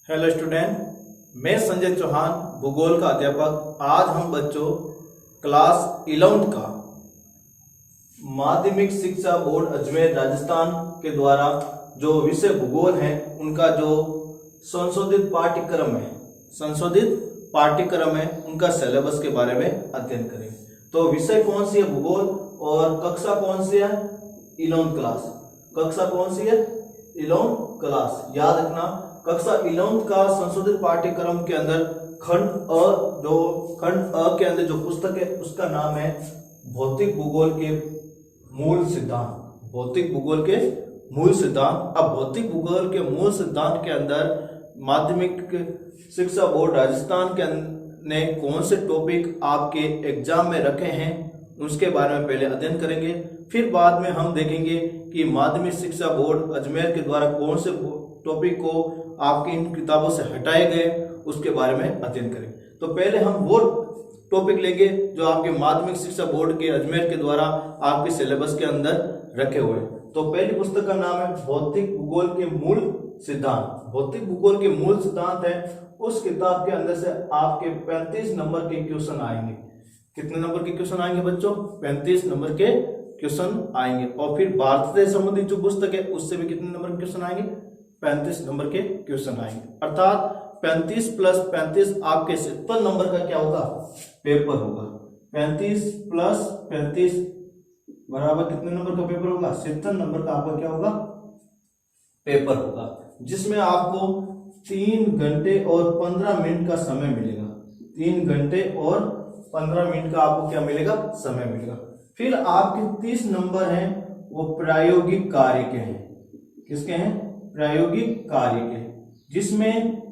Hello student, मैं संजय चौहान भूगोल का अध्यापक। आज हम बच्चों क्लास 11th का माध्यमिक शिक्षा बोर्ड अजमेर राजस्थान के द्वारा जो विषय भूगोल है उनका जो संशोधित पाठ्यक्रम है उनका सिलेबस के बारे में अध्ययन करेंगे। तो विषय कौन सी है? भूगोल। और कक्षा कौन सी है? 11th class. कक्षा कौन सी है? 11th class. याद रखना, कक्षा 11th का संशोधित पाठ्यक्रम के अंदर खंड अ के अंदर जो पुस्तक है उसका नाम है भौतिक भूगोल के मूल सिद्धांत। भौतिक भूगोल के मूल सिद्धांत। अब भौतिक भूगोल के मूल सिद्धांत के अंदर माध्यमिक शिक्षा बोर्ड राजस्थान के ने कौन से टॉपिक आपके एग्जाम में रखे हैं उसके बारे में पहले अध्ययन करेंगे। फिर बाद में हम देखेंगे कि माध्यमिक शिक्षा बोर्ड अजमेर के द्वारा कौन से टॉपिक को आपकी इन किताबों से हटाए गए उसके बारे में अध्ययन करेंगे। तो पहले हम वो टॉपिक लेंगे जो आपके माध्यमिक शिक्षा बोर्ड के अजमेर के द्वारा आपके सिलेबस के अंदर रखे हुए हैं। तो पहली पुस्तक का नाम है भौतिक भूगोल के मूल सिद्धांत। भौतिक भूगोल के मूल सिद्धांत है, उस किताब के अंदर से आपके 35 नंबर के क्वेश्चन आएंगे। कितने नंबर के क्वेश्चन आएंगे बच्चों? 35 नंबर के क्वेश्चन आएंगे। और फिर भारत से संबंधित जो पुस्तक है उससे भी कितने नंबर के क्वेश्चन आएंगे? 35 नंबर के क्वेश्चन आएंगे। अर्थात 35 प्लस 35 आपके 70 नंबर का क्या होगा? पेपर होगा। 35 प्लस 35 बराबर कितने नंबर का पेपर होगा? 70 नंबर का आपका क्या होगा? पेपर होगा, जिसमें आपको 3 घंटे और 15 मिनट का समय मिलेगा। 3 घंटे और 15 मिनट का आपको क्या मिलेगा? समय मिलेगा। फिर आपके 30 नंबर हैं वो प्रायोगिक कार्य के हैं। किसके हैं? प्रायोगिक कार्य के, जिसमें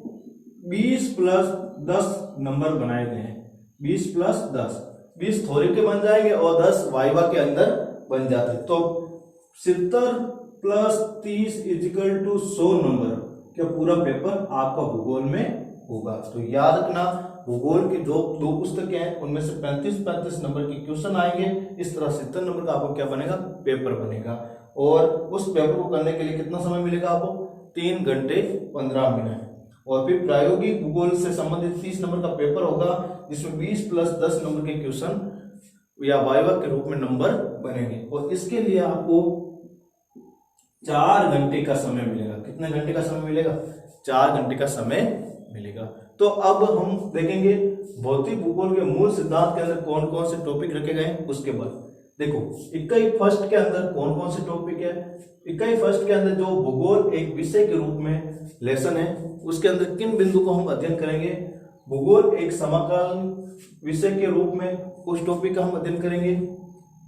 20 प्लस 10 नंबर बनाए गए हैं। 20 प्लस 10, 20 थ्योरी के बन जाएंगे और 10 वाइवा के अंदर बन जाते। तो 70 प्लस 30 इजिकल टू 100 नंबर का पूरा पेपर आपका भूगोल में होगा। तो याद रखना, भूगोल की जो 2 पुस्तकें हैं उनमें से 35 नंबर के क्वेश्चन आएंगे। इस तरह 70 नंबर का आपको क्या बनेगा? पेपर बनेगा। और उस पेपर को करने के लिए कितना समय मिलेगा आपको? 3 घंटे 15 मिनट। और फिर प्रायोगिक भूगोल से संबंधित 30 नंबर का पेपर होगा, जिसमें 20 प्लस 10 नंबर के क्वेश्चन या वाइवा के रूप में नंबर बनेंगे। और इसके लिए आपको 4 घंटे का समय मिलेगा। कितने घंटे का समय मिलेगा? 4 घंटे का समय मिलेगा। तो अब हम देखेंगे भौतिक भूगोल के मूल सिद्धांत के अंदर कौन कौन से टॉपिक रखे गए हैं उसके बाद। देखो, इकाई फर्स्ट के अंदर कौन कौन से टॉपिक है। इकाई फर्स्ट के अंदर जो भूगोल एक विषय के रूप में लेसन है उसके अंदर किन बिंदु को हम अध्ययन करेंगे? भूगोल एक समकालीन विषय के रूप में उस टॉपिक का हम अध्ययन करेंगे।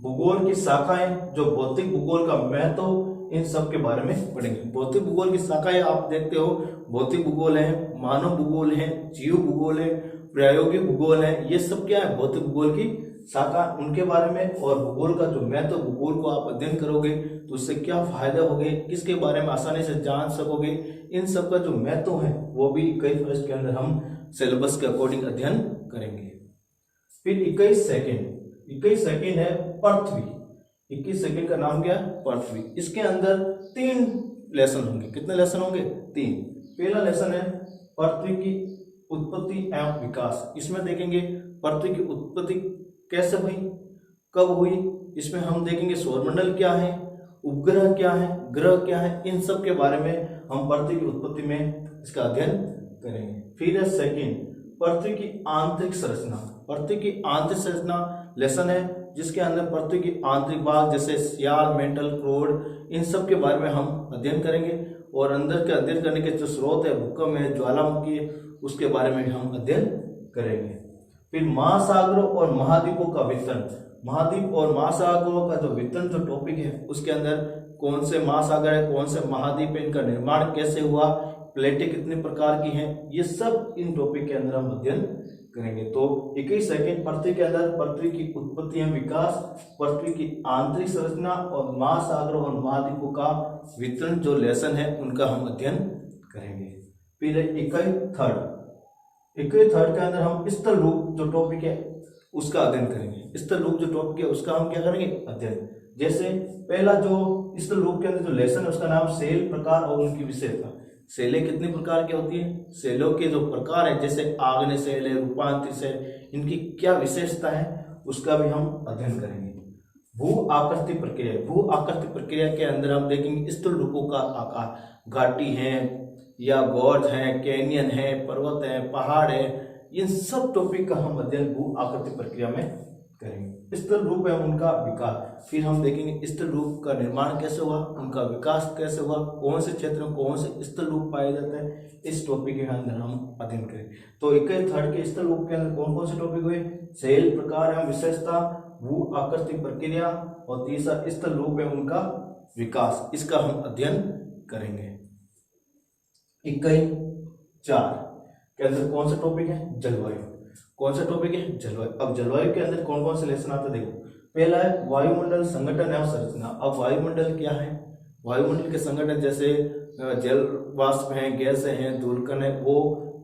भूगोल की शाखाएं, जो भौतिक भूगोल का महत्व, इन सब के बारे में पढ़ेंगे। भौतिक भूगोल की शाखाएं आप देखते हो, भौतिक भूगोल है, मानव भूगोल है, जीव भूगोल है, प्रायोगिक भूगोल है। ये सब क्या है? भौतिक भूगोल की शाखा, उनके बारे में। और भूगोल का जो महत्व, भूगोल को आप अध्ययन करोगे तो उससे क्या फायदा होगे, किसके बारे में आसानी से जान सकोगे, इन सब का जो महत्व है वो भी इकाई फर्स्ट के अंदर हम सिलेबस के अकॉर्डिंग अध्ययन करेंगे। फिर इकाई सेकेंड है पृथ्वी। 21 सेकंड का नाम क्या है? पृथ्वी। इसके अंदर 3 लेसन होंगे। कितने लेसन होंगे? 3। पहला लेसन है पृथ्वी की उत्पत्ति एवं विकास। इसमें देखेंगे पृथ्वी की उत्पत्ति कैसे हुई, कब हुई। इसमें हम देखेंगे सौरमंडल क्या है, उपग्रह क्या है, ग्रह क्या है, इन सब के बारे में हम पृथ्वी की उत्पत्ति में इसका अध्ययन करेंगे। फिर है सेकंड, पृथ्वी की आंतरिक संरचना। पृथ्वी की आंतरिक संरचना लेसन है, जिसके अंदर पृथ्वी की आंतरिक भाग जैसे सियाल, मेंटल, क्रोड, इन सब के बारे में हम अध्ययन करेंगे। और अंदर के अध्ययन करने के जो स्रोत है, भूकंप है, ज्वालामुखी है, उसके बारे में हम अध्ययन करेंगे। फिर महासागरों और महाद्वीपों का वितरण। महाद्वीप और महासागरों का जो वितरण जो टॉपिक है उसके अंदर कौन से महासागर है, कौन से महाद्वीप है, इनका निर्माण कैसे हुआ, प्लेटें कितने प्रकार की हैं, ये सब इन टॉपिक के अंदर हम अध्ययन करेंगे। तो 21 सेकंड पृथ्वी के अंदर पृथ्वी की उत्पत्ति एवं विकास, पृथ्वी की आंतरिक संरचना और महासागरों और महाद्वीपों का वितरण जो लेसन है उनका हम अध्ययन करेंगे। फिर इकाई थर्ड के अंदर हम स्थल रूप जो टॉपिक है उसका अध्ययन करेंगे। स्थल रूप जो टॉपिक है उसका हम क्या करेंगे? अध्ययन। जैसे पहला जो स्थल रूप के अंदर जो लेसन है उसका नाम सेल, प्रकार और उनकी विशेषता। सेलें कितने प्रकार की होती है? सेलों के जो प्रकार है, जैसे आग्नेय सेल है, रूपांतरित सेल, इनकी क्या विशेषता है उसका भी हम अध्ययन करेंगे। भू आकृति प्रक्रिया, भू आकृति प्रक्रिया के अंदर हम देखेंगे स्थूल रूपों का आकार, घाटी है या गोर्ज है, कैनियन है, पर्वत है, पहाड़ है, इन सब टॉपिक का हम अध्ययन भू आकृति प्रक्रिया में करेंगे। स्थूल रूप है उनका विकास, फिर हम देखेंगे स्थूल रूप का निर्माण कैसे हुआ, उनका विकास कैसे हुआ, कौन से क्षेत्र में कौन से स्थूल रूप पाए जाते हैं, इस टॉपिक के अंदर हम अध्ययन करेंगे। तो 21 के स्थूल रूप के अंदर कौन कौन से टॉपिक हुए? सेल, प्रकार एवं विशेषता, भू आकृति प्रक्रिया, और तीसरा स्थूल रूप है उनका विकास, इसका हम अध्ययन करेंगे। 21 के अंदर कौन सा टॉपिक है? जलवायु। कौन सा टॉपिक है? जलवायु। अब जलवायु के अंदर कौन कौन से लेसन आते हैं देखो। पहला है वायुमंडल संगठन एवं संरचना। अब वायुमंडल क्या है? वायुमंडल के संगठन जैसे जल वाष्प है, गैस है, धूलकण है वो,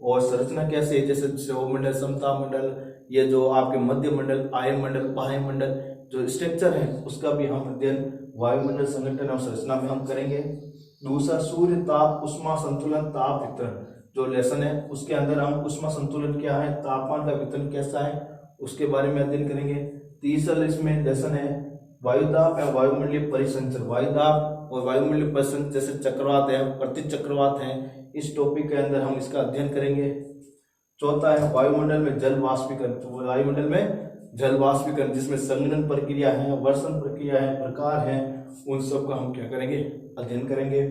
और संरचना कैसे है जैसे सौरमंडल, समता मंडल, ये जो आपके मध्य मंडल, आयनमंडल, बाह्यमंडल, जो स्ट्रक्चर है उसका भी हम अध्ययन वायुमंडल संगठन और संरचना में हम करेंगे। दूसरा सूर्य ताप उष्मा संतुलन ताप वितरण, जो लेसन है उसके अंदर हम उष्मा संतुलन क्या है, तापमान का वितरण कैसा है, उसके बारे में अध्ययन करेंगे। तीसरा इसमें लेसन है वायुदाब या वायुमंडलीय परिसंचरण, वायुदाब और वायुमंडलीय परिसंचरण जैसे चक्रवात है, प्रति चक्रवात है, इस टॉपिक के अंदर हम इसका अध्ययन करेंगे। चौथा है वायुमंडल में जल वाष्पीकरण, तो वायुमंडल में जल वाष्पीकरण जिसमें संघनन प्रक्रिया है, वर्षण प्रक्रिया है, प्रकार है, उन सब का हम क्या करेंगे? अध्ययन करेंगे।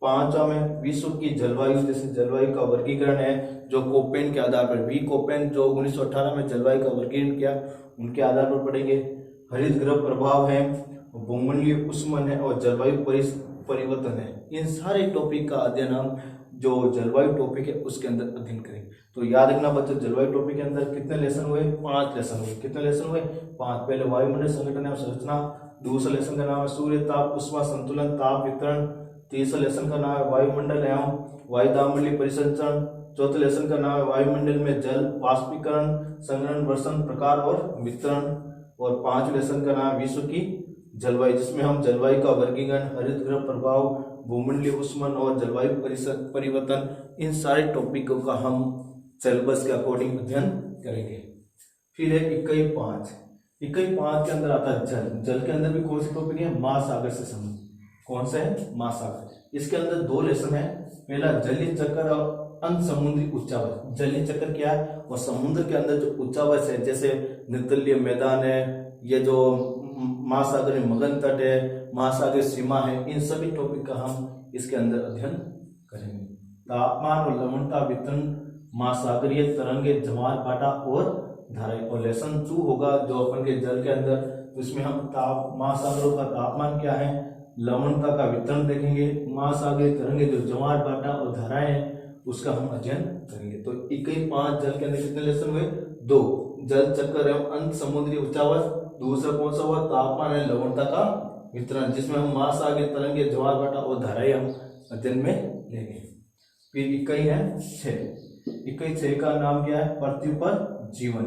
पांचवा में विश्व की जलवायु, जैसे जलवायु का वर्गीकरण है जो कोपेन के आधार पर, वी कोपेन जो 1918 में जलवायु का वर्गीकरण किया, उनके आधार पर पढ़ेंगे। हरित गृह प्रभाव है, भूमंडलीय उष्मन है और जलवायु परिवर्तन है, इन सारे टॉपिक का अध्ययन हम जो जलवायु टॉपिक है उसके अंदर अध्ययन करेंगे। तो याद रखना बच्चों, जलवायु टॉपिक के अंदर कितने लेसन हुए? 5 लेसन हुए। कितने लेसन हुए? 5। पहले वायुमंडल संगठन एवं संरचना, दूसरा लेसन का नाम है सूर्य ताप उष्मा संतुलन ताप वितरण, तीसरा लेसन का नाम है वायुमंडल एवं वायुदामंडलीय परिसंचरण, चौथे लेसन का नाम है वायुमंडल में जल वाष्पीकरण, संघनन, वर्षण, प्रकार और वितरण, और 5वें लेसन का नाम है विश्व की जलवायु, जिसमें हम जलवायु का वर्गीकरण, हरित गृह प्रभाव, भूमंडलीय उष्मन और जलवायु परिवर्तन, इन सारे टॉपिकों का हम सिलेबस के अकॉर्डिंग अध्ययन करेंगे। फिर है 21.5 के अंदर आता है जल। जल के अंदर भी कौन से टॉपिक है? महासागर से संबंधित। कौन सा है? महासागर। इसके अंदर 2 लेसन है। पहला जलीय चक्र और अंत समुद्री उच्चावच। जलीय चक्र क्या है? और समुद्र के अंदर जो उच्चावच है जैसे निर्तलीय मैदान है, ये जो महासागर में मगन तट है, महासागर सीमा है, इन सभी टॉपिक का हम इसके अंदर अध्ययन करेंगे। तापमान और लवणता वितरण, महासागरीय तरंगे, ज्वार भाटा और धाराएं। और लेसन 2 होगा जो अपन के जल के अंदर, इसमें हम महासागरों का तापमान क्या है, लवणता का वितरण देखेंगे, महासागरीय तरंगे जो ज्वार भाटा और धाराएं हैं उसका हम अध्ययन करेंगे। तो 21.5 जल के अंदर कितने लेसन हुए? 2। जल चक्र एवं अंत समुद्री उच्चावच, दूसरा कौन सा हुआ? तापमान है लवणता का वितरण, जिसमें हम महासागरीय तरंगे, ज्वार भाटा और धाराएं हम अध्ययन में लेंगे। फिर 21.6 का नाम क्या है? पृथ्वी पर जीवन।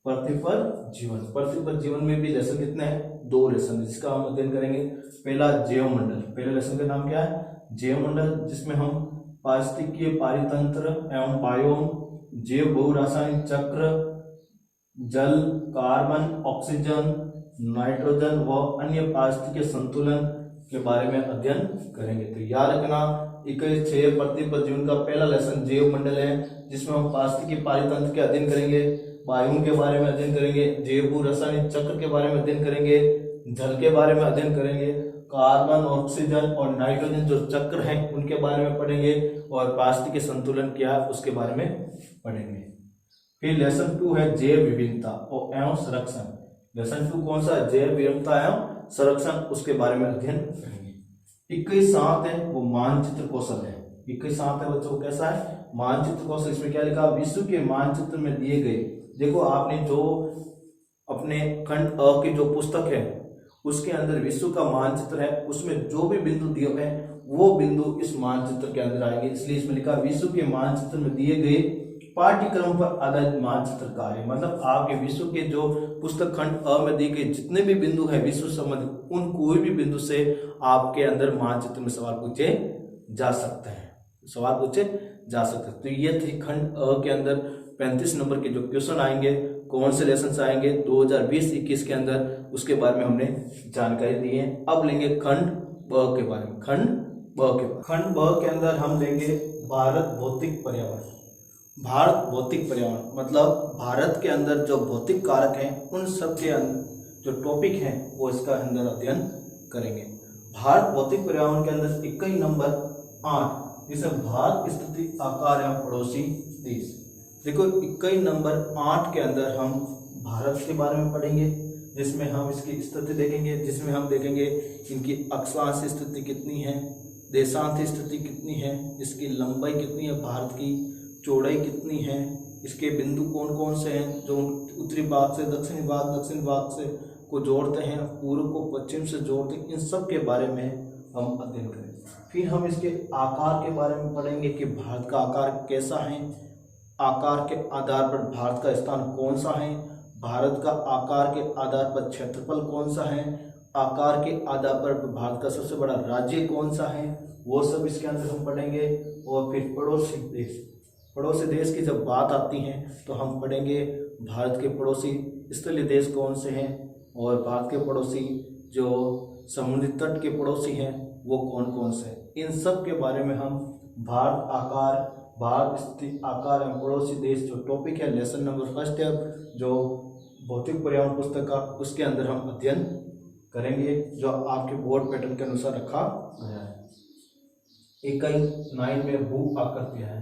पृथ्वी पर जीवन, पृथ्वी पर जीवन में भी लेसन कितने हैं? 2 लेसन है, जिसका हम अध्ययन करेंगे। पहला जैवमंडल, पहले लेसन का नाम क्या है? जैवमंडल, जिसमें हम पारिस्थितिकीय पारितंत्र एवं बायोम, जैव बहुरासायनिक चक्र, जल, कार्बन, ऑक्सीजन, नाइट्रोजन व अन्य पारिस्थितिकीय संतुलन के बारे में अध्ययन करेंगे। तो याद रखना 21.6 पृथ्वी पर जीवन का पहला लेसन जैव मंडल है, जिसमें हम पारिस्थितिकीय पारितंत्र के अध्ययन करेंगे, वायु के बारे में अध्ययन करेंगे, जैव भू रासायनिक चक्र के बारे में अध्ययन करेंगे, जल के बारे में अध्ययन करेंगे, कार्बन, ऑक्सीजन और नाइट्रोजन जो चक्र हैं उनके बारे में पढ़ेंगे, और पारिस्थितिकीय संतुलन क्या है उसके बारे में पढ़ेंगे। फिर लेसन 2 है जैव विविधता एवं संरक्षण। लेसन 2 कौन सा? जैव विविधता एवं संरक्षण, उसके बारे में अध्ययन करेंगे। 21.7 है वो मानचित्र कौशल है। 21.7 है बच्चों, कैसा है? मानचित्र कौशल। इसमें क्या लिखा? विश्व के मानचित्र में दिए गए, देखो आपने जो अपने खंड अ की जो पुस्तक है उसके अंदर विश्व का मानचित्र है, उसमें जो भी बिंदु दिए हैं वो बिंदु इस मानचित्र के अंदर आएंगे, इसलिए इसमें लिखा विश्व के मानचित्र में दिए गए पाठ्यक्रम पर आधारित मानचित्र कार्य। मतलब आपके विश्व के जो पुस्तक खंड अ में दी गई जितने भी बिंदु हैं विश्व संबंधित, उन कोई भी बिंदु से आपके अंदर मानचित्र में सवाल पूछे जा सकते हैं। सवाल पूछे जा सकते हैं। तो ये थी खंड अ के अंदर 35 नंबर के जो क्वेश्चन आएंगे, कौन से लेसन आएंगे 2020-21 के अंदर, उसके बारे में हमने जानकारी दी है। अब लेंगे खंड ब के बारे में। खंड ब के अंदर हम लेंगे भारत भौतिक पर्यावरण। भारत भौतिक पर्यावरण मतलब भारत के अंदर जो भौतिक कारक हैं उन सब के जो टॉपिक हैं वो इसका अंदर अध्ययन करेंगे। भारत भौतिक पर्यावरण के अंदर 21 नंबर 8, जिसमें भारत स्थिति आकार एवं पड़ोसी देश। देखो 21 नंबर 8 के अंदर हम भारत के बारे में पढ़ेंगे, जिसमें हम इसकी स्थिति देखेंगे, जिसमें हम देखेंगे इनकी अक्षांश स्थिति कितनी है, देशांत स्थिति कितनी है, इसकी लंबाई कितनी है, भारत की चौड़ाई कितनी है, इसके बिंदु कौन कौन से हैं जो उत्तरी भाग से दक्षिणी भाग से को जोड़ते हैं, पूर्व को पश्चिम से जोड़ते हैं, इन सब के बारे में हम अध्ययन करेंगे। फिर हम इसके आकार के बारे में पढ़ेंगे कि भारत का आकार कैसा है, आकार के आधार पर भारत का स्थान कौन सा है, भारत का आकार के आधार पर क्षेत्रफल कौन सा है, आकार के आधार पर भारत का सबसे बड़ा राज्य कौन सा है, वो सब इसके अंदर हम पढ़ेंगे। और फिर पड़ोसी देश की जब बात आती है तो हम पढ़ेंगे भारत के पड़ोसी स्थलीय देश कौन से हैं, और भारत के पड़ोसी जो समुद्री तट के पड़ोसी हैं वो कौन कौन से हैं। इन सब के बारे में हम भारत स्थिति आकार एवं पड़ोसी देश जो टॉपिक है, लेसन नंबर 1 है जो भौतिक पर्यावरण पुस्तक का, उसके अंदर हम अध्ययन करेंगे, जो आपके बोर्ड पैटर्न के अनुसार रखा गया है। इकाई 9 में भू आकृतियां है।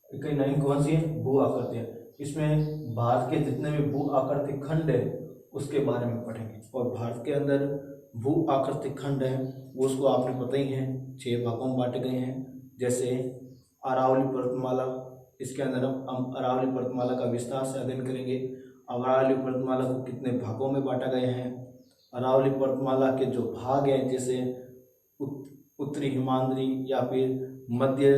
इकाई 9 कौन सी है? भू आकृतियां। इसमें भारत के जितने भी भू आकृति खंड है उसके बारे में पढ़ेंगे। और भारत के अंदर भू आकृति खंड है वो उसको आपने पता ही है 6 भागों में बांटे गए हैं। जैसे अरावली पर्वतमाला, इसके अंदर हम अरावली पर्वतमाला का विस्तार से अध्ययन करेंगे। अरावली पर्वतमाला को कितने भागों में बांटा गया है, अरावली पर्वतमाला के जो भाग हैं जैसे उत्तरी हिमाद्री या फिर मध्य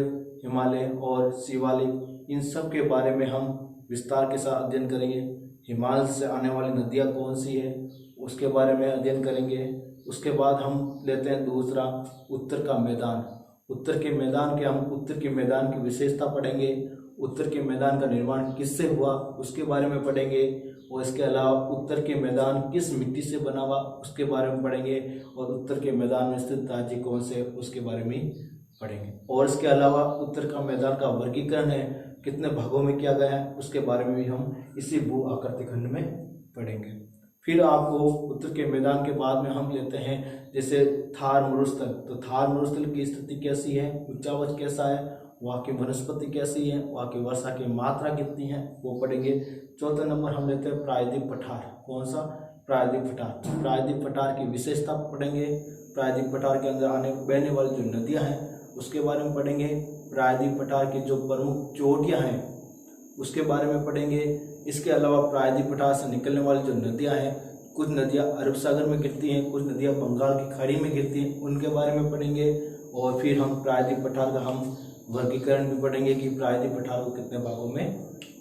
हिमालय और शिवालिक, इन सब के बारे में हम विस्तार के साथ अध्ययन करेंगे। हिमालय से आने वाली नदियाँ कौन सी है उसके बारे में अध्ययन करेंगे। उसके बाद हम लेते हैं दूसरा उत्तर का मैदान। उत्तर के मैदान की विशेषता पढ़ेंगे। उत्तर के मैदान का निर्माण किससे हुआ उसके बारे में पढ़ेंगे। और इसके अलावा उत्तर के मैदान किस मिट्टी से बना हुआ उसके बारे में पढ़ेंगे। और उत्तर के मैदान में स्थित राज्य कौन से उसके बारे में पढ़ेंगे। और इसके अलावा उत्तर का मैदान का वर्गीकरण है, कितने भागों में किया गया है, उसके बारे में भी हम इसी भू आकृति खंड में पढ़ेंगे। फिर आपको उत्तर के मैदान के बाद में हम लेते हैं जैसे थार मरुस्थल। तो थार मरुस्थल की स्थिति कैसी है, उच्चावच कैसा है, वहाँ की वनस्पति कैसी है, वहाँ की वर्षा की मात्रा कितनी है, वो पढ़ेंगे। चौथा नंबर हम लेते हैं प्रायद्वीप पठार। कौन सा? प्रायद्वीप पठार। प्रायद्वीप पठार की विशेषता पढ़ेंगे। प्रायद्वीप पठार के अंदर बहने वाली जो नदियाँ हैं उसके बारे में पढ़ेंगे। प्रायद्वीप पठार की जो प्रमुख चोटियाँ हैं उसके बारे में पढ़ेंगे। इसके अलावा प्रायद्वीप पठार से निकलने वाली जो नदियाँ हैं, कुछ नदियाँ अरब सागर में गिरती हैं, कुछ नदियाँ बंगाल की खाड़ी में गिरती हैं, उनके बारे में पढ़ेंगे। और फिर हम प्रायद्वीप पठार का हम वर्गीकरण भी पढ़ेंगे कि प्रायद्वीप पठार को कितने भागों में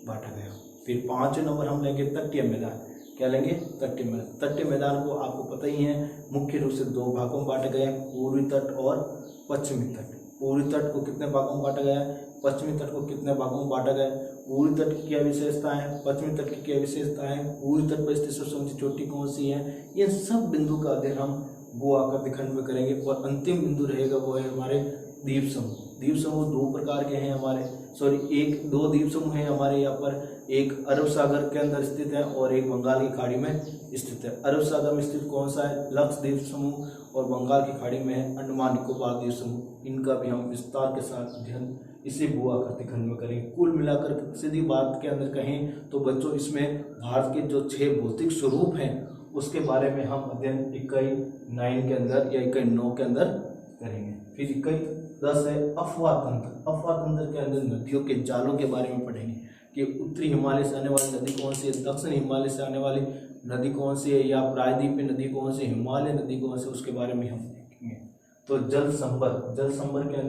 बांटा गया। फिर 5 नंबर हम लेंगे तटीय मैदान। क्या लेंगे? तटीय मैदान। तटीय मैदान को आपको पता ही है मुख्य रूप से 2 भागों में बांटे गए हैं, पूर्वी तट और पश्चिमी तट। पूर्वी तट को कितने भागों में बांटा गया है, पश्चिमी तट को कितने भागों में बांटा गया है, पूर्वी तट की क्या विशेषता है, पश्चिमी तट की क्या विशेषता है, पूर्वी तट पर स्थित सबसे ऊंची चोटी कौन सी है, ये सब बिंदु का अध्ययन हम भू आकृति खंड में करेंगे। और अंतिम बिंदु रहेगा वो है हमारे द्वीप समूह। द्वीप समूह 2 प्रकार के हैं हमारे, 2 द्वीप समूह हैं हमारे यहाँ पर। एक अरब सागर के अंदर स्थित है और एक बंगाल की खाड़ी में स्थित है। अरब सागर में स्थित कौन सा है? लक्षद्वीप समूह। और बंगाल की खाड़ी में है अंडमान निकोबार द्वीप समूह। इनका भी हम विस्तार के साथ अध्ययन इसी भू आकृति खंड में करेंगे। कुल मिलाकर सीधी बात के अंदर कहें तो बच्चों इसमें भारत के जो 6 भौतिक स्वरूप हैं उसके बारे में हम अध्ययन इकाई 9 के अंदर या इकाई 9 के अंदर करेंगे। फिर इकाई 10 है अफवाह तंत्र। अफवाह तंत्र के अंदर नदियों के जालों के बारे में पढ़ेंगे कि उत्तरी हिमालय से आने वाली नदी कौन सी है, दक्षिण हिमालय से आने वाली नदी कौन सी है, या प्रायद्वीपीय नदी कौन सी, हिमालय नदी कौन सी, उसके बारे में हम देखेंगे। तो जल संभर के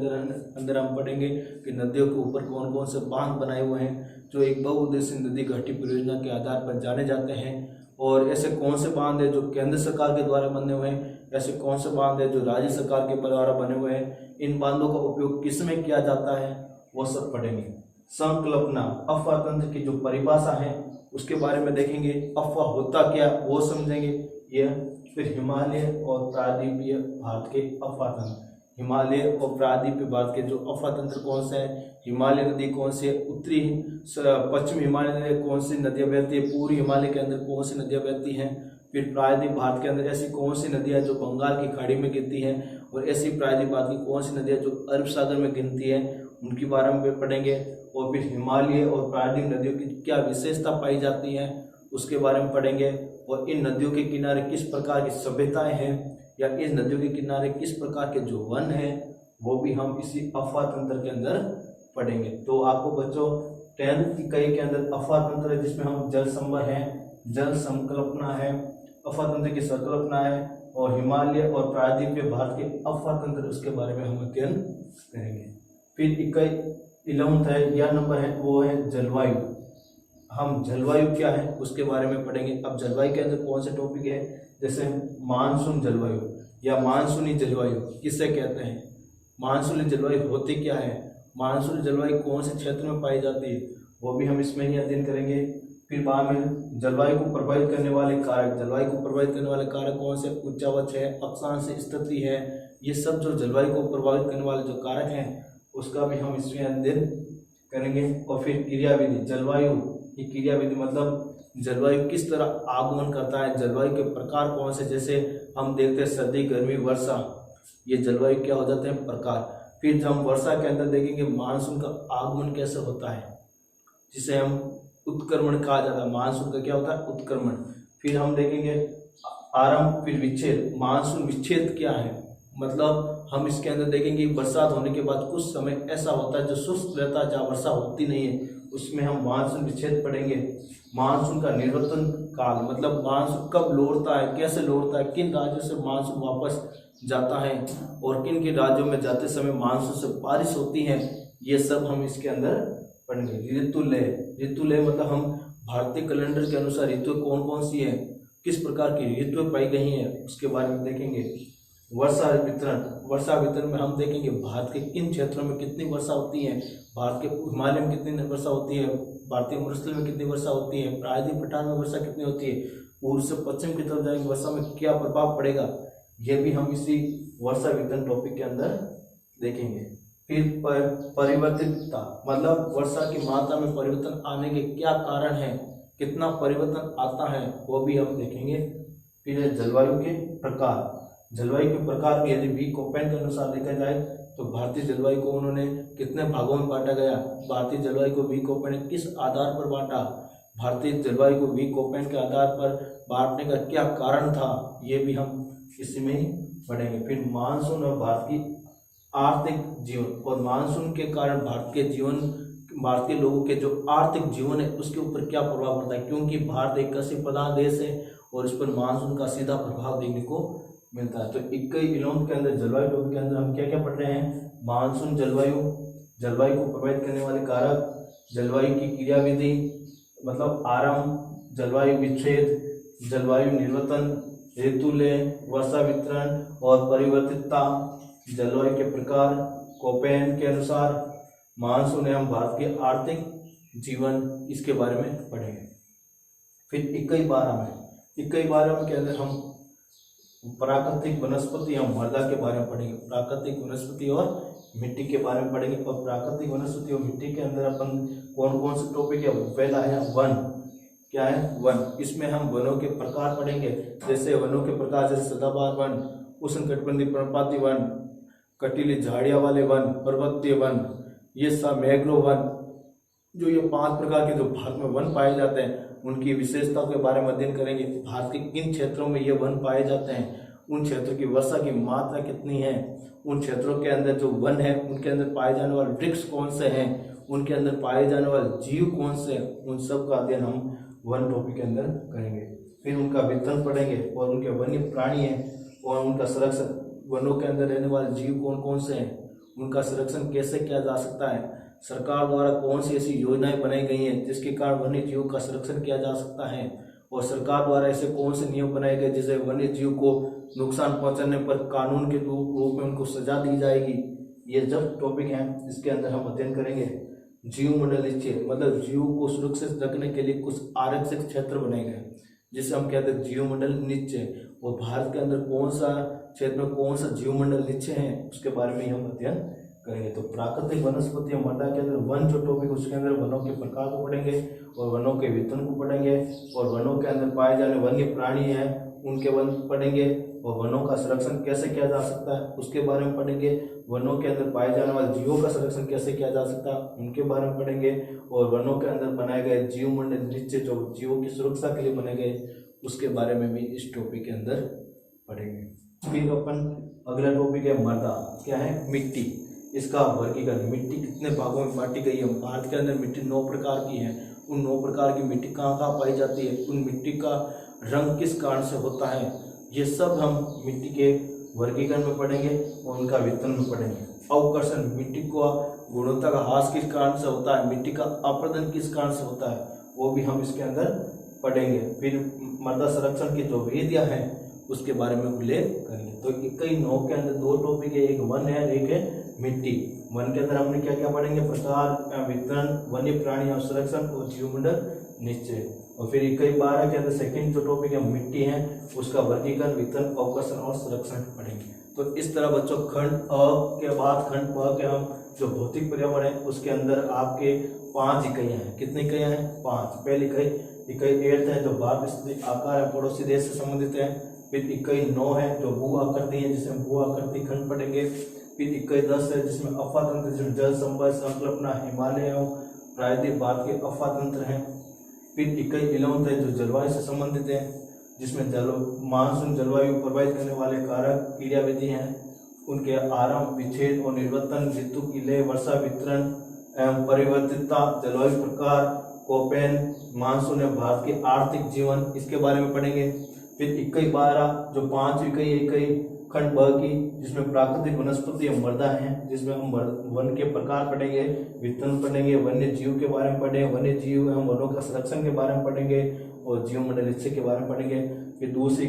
अंदर हम पढ़ेंगे कि नदियों के ऊपर कौन कौन से बांध बनाए हुए हैं जो एक बहुउद्देशीय नदी घाटी परियोजना के आधार पर जाने जाते हैं। और ऐसे कौन से बांध है जो केंद्र सरकार के द्वारा बने हुए हैं, ऐसे कौन से बांध है जो राज्य सरकार के द्वारा बने हुए हैं, इन बांधों का उपयोग किस में किया जाता है, वो सब पढ़ेंगे। संकल्पना, अफवाह तंत्र की जो परिभाषा है उसके बारे में देखेंगे, अफवाह होता क्या वो समझेंगे ये। फिर हिमालय और प्रायद्वीपीय भारत के अफवाह तंत्र, हिमालय और प्रायद्वीपीय भारत के जो अफवाह तंत्र कौन से हैं, हिमालय नदी कौन सी है, उत्तरी पश्चिम हिमालय नदी कौन सी नदियाँ बहती है, पूर्वी हिमालय के अंदर कौन सी नदियाँ बहती हैं। फिर प्रायद्वीप भारत के अंदर ऐसी कौन सी नदियाँ जो बंगाल की खाड़ी में गिरती हैं, और ऐसी प्रायद्वीप भारत की कौन सी नदियाँ जो अरब सागर में गिरती हैं, उनके बारे में पढ़ेंगे। और फिर हिमालय और प्रायद्वीप नदियों की क्या विशेषता पाई जाती है उसके बारे में पढ़ेंगे। और इन नदियों के किनारे किस प्रकार की सभ्यताएं हैं, या इस नदियों के किनारे किस प्रकार के जो वन हैं वो भी हम इसी अफवाह तंत्र के अंदर पढ़ेंगे। तो आपको बच्चों 10th इकाई के अंदर अफवाह तंत्र है, जिसमें हम जल संभर है, जल संकल्पना है, अफवाह तंत्र की संकल्पना है, और हिमालय और प्रायद्वीपीय भारत के अफवाह तंत्र उसके बारे में हम अध्ययन करेंगे। फिर इकाई 11th है या नंबर है वो है जलवायु। हम जलवायु क्या है उसके बारे में पढ़ेंगे। अब जलवायु के अंदर कौन से टॉपिक है, जैसे मानसून जलवायु या मानसूनी जलवायु किससे कहते हैं, मानसूनी जलवायु होती क्या है, मानसूनी जलवायु कौन से क्षेत्र में पाई जाती है, वो भी हम इसमें ही अध्ययन करेंगे। फिर बाद में जलवायु को प्रभावित करने वाले कारक, जलवायु को प्रभावित करने वाले कारक कौन से, उच्चावच है, अक्षांश स्थिति है, ये सब जो जलवायु को प्रभावित करने वाले जो कारक हैं उसका भी हम इसमें अध्ययन करेंगे। और फिर क्रियाविधि, जलवायु की क्रियाविधि मतलब जलवायु किस तरह आगमन करता है, जलवायु के प्रकार कौन से, जैसे हम देखते हैं सर्दी गर्मी वर्षा, ये जलवायु क्या हो जाते हैं प्रकार। फिर जब हम वर्षा के अंदर देखेंगे मानसून का आगमन कैसे होता है, जिसे हम उत्क्रमण कहा जाता है, मानसून का क्या होता है उत्क्रमण। फिर हम देखेंगे आरंभ, फिर विच्छेद, मानसून विच्छेद क्या है, मतलब हम इसके अंदर देखेंगे बरसात होने के बाद कुछ समय ऐसा होता है जो शुष्क रहता है, जहाँ वर्षा होती नहीं है, उसमें हम मानसून विच्छेद पढ़ेंगे। मानसून का निवर्तन काल, मतलब मानसून कब लौटता है, कैसे लौटता है, किन राज्यों से मानसून वापस जाता है, और किन किन राज्यों में जाते समय मानसून से बारिश होती है, ये सब हम इसके अंदर पढ़ेंगे। ऋतुलय, ऋतुलय मतलब हम भारतीय कैलेंडर के अनुसार ऋतु कौन कौन सी है, किस प्रकार की ऋतुएं पाई गई हैं उसके बारे में देखेंगे। वर्षा वितरण, वर्षा वितरण में हम देखेंगे भारत के किन क्षेत्रों में कितनी वर्षा होती है, भारत के हिमालय में कितनी वर्षा होती है, भारतीय मरुस्थल में कितनी वर्षा होती है, प्रायद्वीप पठार में वर्षा कितनी होती है, पूर्व से पश्चिम की तरफ जाएंगे वर्षा में क्या प्रभाव पड़ेगा, ये भी हम इसी वर्षा वितरण टॉपिक के अंदर देखेंगे। फिर परिवर्तितता, मतलब वर्षा की मात्रा में परिवर्तन आने के क्या कारण है, कितना परिवर्तन आता है, वो भी हम देखेंगे। फिर जलवायु के प्रकार, जलवायु के प्रकार यदि वी कोपेन के अनुसार देखा जाए तो भारतीय जलवायु को उन्होंने कितने भागों में बांटा गया, भारतीय जलवायु को वी कोपेन ने किस आधार पर बांटा, भारतीय जलवायु को वी कोपेन के आधार पर बांटने का क्या कारण था, ये भी हम इसी में ही पढ़ेंगे। फिर मानसून और भारत की आर्थिक जीवन, और मानसून के कारण भारत के जीवन, भारतीय लोगों के जो आर्थिक जीवन है उसके ऊपर क्या प्रभाव पड़ता है, क्योंकि भारत एक कृषि प्रधान देश है और इस पर मानसून का सीधा प्रभाव देखने को मिलता है। तो 21 के अंदर जलवायु टॉपिक के अंदर हम क्या क्या पढ़ रहे हैं, मानसून जलवायु, जलवायु को प्रभावित करने वाले कारक, जलवायु की क्रियाविधि मतलब आरंभ, जलवायु विच्छेद, जलवायु निर्वर्तन, ऋतुलय, वर्षा वितरण और परिवर्तितता, जलवायु के प्रकार कोपेन के अनुसार, मानसून एवं भारत के आर्थिक जीवन, इसके बारे में पढ़ेंगे। फिर 21-12 के अंदर हम प्राकृतिक वनस्पति एवं मृदा के बारे में पढ़ेंगे, प्राकृतिक वनस्पति और मिट्टी के बारे में पढ़ेंगे। और प्राकृतिक वनस्पति और मिट्टी के अंदर अपन कौन कौन से टॉपिक है, पहला है वन, क्या है वन, इसमें हम वनों के प्रकार पढ़ेंगे, जैसे वनों के प्रकार जैसे सदाबहार वन, उष्णकटिबंधीय पर्णपाती वन, कटीली झाड़ियाँ वाले वन, पर्वतीय वन, ये सब मैंग्रोव वन, जो ये 5 प्रकार के जो भारत में वन पाए जाते हैं उनकी विशेषताओं के बारे में अध्ययन करेंगे। भारत के किन क्षेत्रों में ये वन पाए जाते हैं, उन क्षेत्रों की वर्षा की मात्रा कितनी है, उन क्षेत्रों के अंदर जो वन है उनके अंदर पाए जाने वाले वृक्ष कौन से हैं, उनके अंदर पाए जाने वाले जीव कौन से हैं, उन सब का अध्ययन हम वन टॉपिक के अंदर करेंगे। फिर उनका वितरण पढ़ेंगे और उनके वन्य प्राणी हैं और उनका संरक्षण, वनों के अंदर रहने वाले जीव कौन कौन से हैं, उनका संरक्षण कैसे किया जा सकता है, सरकार द्वारा कौन सी ऐसी योजनाएं बनाई गई हैं जिसके कारण वन्य जीवों का संरक्षण किया जा सकता है, और सरकार द्वारा ऐसे कौन से नियम बनाए गए जिससे वन्य जीव को नुकसान पहुंचाने पर कानून के रूप में उनको सजा दी जाएगी। ये जब टॉपिक है इसके अंदर हम अध्ययन करेंगे। जीव मंडल निश्चय मतलब जीव को सुरक्षित रखने के लिए कुछ आरक्षित क्षेत्र बनाए गए जिसे हम कहते हैं जीव मंडल निश्चय। और भारत के अंदर कौन सा क्षेत्र में कौन सा जीव मंडल निश्चय है उसके बारे में हम अध्ययन करेंगे। तो प्राकृतिक वनस्पति और मृदा के अंदर वन जो टॉपिक उसके अंदर वनों के प्रकार को पढ़ेंगे और वनों के वितरण को पढ़ेंगे और वनों के अंदर पाए जाने वन्य प्राणी हैं उनके वन पढ़ेंगे और वनों का संरक्षण कैसे किया जा सकता है उसके बारे में पढ़ेंगे। वनों के अंदर पाए जाने वाले जीवों का संरक्षण कैसे किया जा सकता है उनके बारे में पढ़ेंगे और वनों के अंदर बनाए गए जीव मंडल निश्चय जो जीवों की सुरक्षा के लिए बनाए गए उसके बारे में भी इस टॉपिक के अंदर पढ़ेंगे। फिर अपन अगला टॉपिक है मृदा, क्या है मिट्टी। इसका वर्गीकरण, मिट्टी कितने भागों में बांटी गई है। भारत के अंदर मिट्टी 9 प्रकार की है। उन 9 प्रकार की मिट्टी कहाँ कहाँ पाई जाती है, उन मिट्टी का रंग किस कारण से होता है, ये सब हम मिट्टी के वर्गीकरण में पढ़ेंगे और उनका वितरण में पढ़ेंगे। अवकर्षण, मिट्टी को गुणवत्ता का ह्रास किस कारण से होता है, मिट्टी का अपर्दन किस कारण से होता है, वो भी हम इसके अंदर पढ़ेंगे। फिर मृदा संरक्षण की जो विधियां हैं उसके बारे में उल्लेख करेंगे। तो 9 के अंदर 2 टॉपिक है, एक वन है एक है मिट्टी। वन के अंदर हमने क्या क्या पढ़ेंगे, प्रकार, वितरण, वन्य प्राणी और संरक्षण और जीवमंडल निश्चय। और फिर 12 के अंदर सेकंड जो टॉपिक है मिट्टी है उसका वर्गीकरण, वितरण, अवकर्षण और संरक्षण पढ़ेंगे। तो इस तरह बच्चों खंड अ के बाद खंड ब के हम जो भौतिक पर्यावरण है उसके अंदर आपके 5 इकाइयां हैं। कितनी इकाइयां हैं, 5। पहली इकाई 8 है जो भारत स्थिति आकार है पड़ोसी देश से संबंधित है। फिर इकाई 9 है जो भू आकृति है जिसमें भू आकृति खंड पढ़ेंगे। फिर इकाई 10 है जिसमें अफा तंत्र, जिसमें जल संपर्क, संकल्पना, हिमालय एवं प्रायद्वीप भारत के अफा तंत्र है। फिर इकाई 11 है जो जलवायु से संबंधित है जिसमें मानसून जलवायु प्रभावित करने वाले कारक क्रियाविधि हैं, उनके आरंभ, विच्छेद और निर्वर्तन, ऋतु की लय, वर्षा वितरण एवं परिवर्तितता, जलवायु प्रकार, कोपेन, मानसून है भारत के आर्थिक जीवन, इसके बारे में पढ़ेंगे। फिर इकाई 12 जो 5 इकाई खंड ब की जिसमें प्राकृतिक वनस्पति और मृदा है जिसमें हम वन के प्रकार पढ़ेंगे, वितरण पढ़ेंगे, वन्य जीव के बारे में पढ़ेंगे, वन्य जीव एवं वनों का संरक्षण के बारे में पढ़ेंगे और जीव मंडल निश्चय के बारे में पढ़ेंगे। फिर दूसरी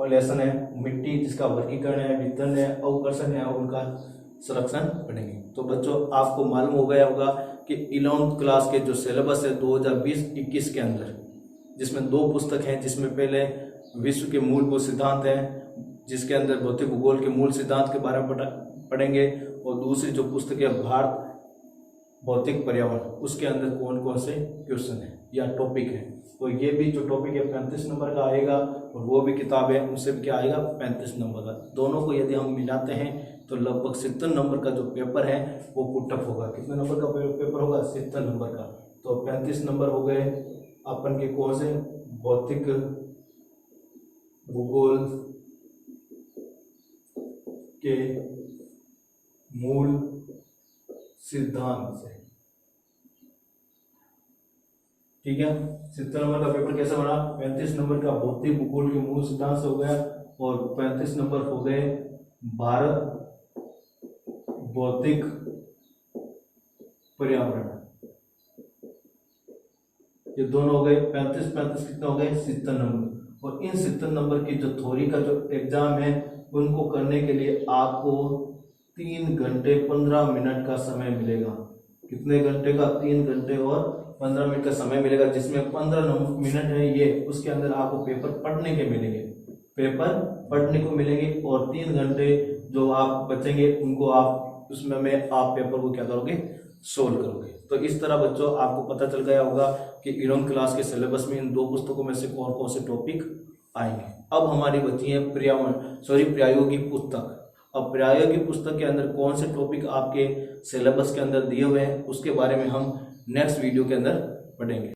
लेसन है मिट्टी जिसका वर्गीकरण है, वितरण है, अवकर्षण है और उनका संरक्षण पढ़ेंगे। तो बच्चों आपको मालूम हो गया होगा कि 11th क्लास के जो सिलेबस है 2020-21 के अंदर जिसमें 2 पुस्तक हैं, जिसमें पहले विश्व के मूलभूत सिद्धांत हैं जिसके अंदर भौतिक भूगोल के मूल सिद्धांत के बारे में पढ़ेंगे और दूसरी जो पुस्तक है भारत भौतिक पर्यावरण, उसके अंदर कौन कौन से क्वेश्चन है या टॉपिक है। तो ये भी जो टॉपिक है 35 नंबर का आएगा और वो भी किताब है उससे भी क्या आएगा 35 नंबर का। दोनों को यदि हम मिलाते हैं तो लगभग 70 नंबर का जो पेपर है वो पुटअप होगा। कितने नंबर का पेपर होगा, 70 नंबर का। तो 35 नंबर हो गए अपन के कौन से, भौतिक भूगोल के मूल सिद्धांत से। ठीक है, 70 नंबर का पेपर कैसे बना, 35 नंबर का भौतिक भूगोल के मूल सिद्धांत से हो गया और 35 नंबर हो गए भारत भौतिक पर्यावरण। ये दोनों हो गए 35 कितने हो गए 70 नंबर। और इन 70 नंबर की जो थ्योरी का जो एग्जाम है उनको करने के लिए आपको 3 घंटे 15 मिनट का समय मिलेगा। कितने घंटे का, 3 घंटे और 15 मिनट का समय मिलेगा, जिसमें 15 मिनट है ये उसके अंदर आपको पेपर पढ़ने के मिलेंगे, पेपर पढ़ने को मिलेंगे और 3 घंटे जो आप बचेंगे उनको आप उसमें आप पेपर को क्या करोगे, सोल्व करोगे। तो इस तरह बच्चों आपको पता चल गया होगा कि 11th क्लास के सिलेबस में इन 2 पुस्तकों में से कौन कौन से टॉपिक आएंगे। अब हमारी बची है प्रायोगिक पुस्तक। अब प्रायोगिक पुस्तक के अंदर कौन से टॉपिक आपके सिलेबस के अंदर दिए हुए हैं उसके बारे में हम नेक्स्ट वीडियो के अंदर पढ़ेंगे।